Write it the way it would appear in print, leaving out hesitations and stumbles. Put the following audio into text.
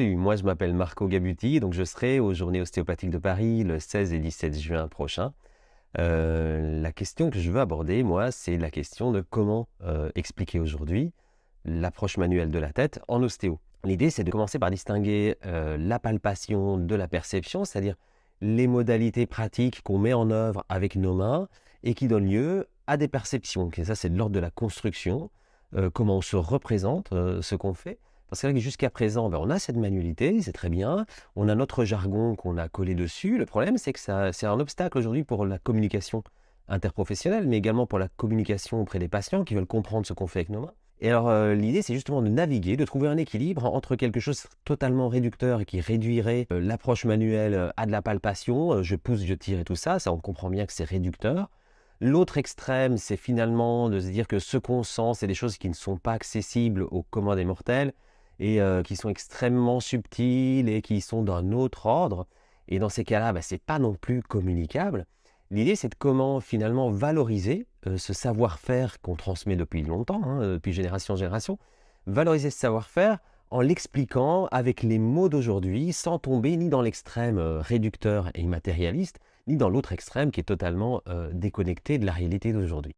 Salut, moi je m'appelle Marco Gabuti, donc je serai aux Journées ostéopathiques de Paris le 16 et 17 juin prochain. La question que je veux aborder, moi, c'est la question de comment expliquer aujourd'hui l'approche manuelle de la tête en ostéo. L'idée, c'est de commencer par distinguer la palpation de la perception, c'est-à-dire les modalités pratiques qu'on met en œuvre avec nos mains et qui donnent lieu à des perceptions. Et ça, c'est de l'ordre de la construction, comment on se représente ce qu'on fait. Parce que jusqu'à présent, on a cette manualité, c'est très bien. On a notre jargon qu'on a collé dessus. Le problème, c'est que c'est un obstacle aujourd'hui pour la communication interprofessionnelle, mais également pour la communication auprès des patients qui veulent comprendre ce qu'on fait avec nos mains. Et alors, l'idée, c'est justement de naviguer, de trouver un équilibre entre quelque chose de totalement réducteur et qui réduirait l'approche manuelle à de la palpation. Je pousse, je tire et tout ça, on comprend bien que c'est réducteur. L'autre extrême, c'est finalement de se dire que ce qu'on sent, c'est des choses qui ne sont pas accessibles aux commun des mortels et qui sont extrêmement subtiles et qui sont d'un autre ordre. Et dans ces cas-là, c'est pas non plus communicable. L'idée, c'est de comment finalement valoriser ce savoir-faire qu'on transmet depuis longtemps, depuis génération en génération, valoriser ce savoir-faire en l'expliquant avec les mots d'aujourd'hui, sans tomber ni dans l'extrême réducteur et immatérialiste, ni dans l'autre extrême qui est totalement déconnecté de la réalité d'aujourd'hui.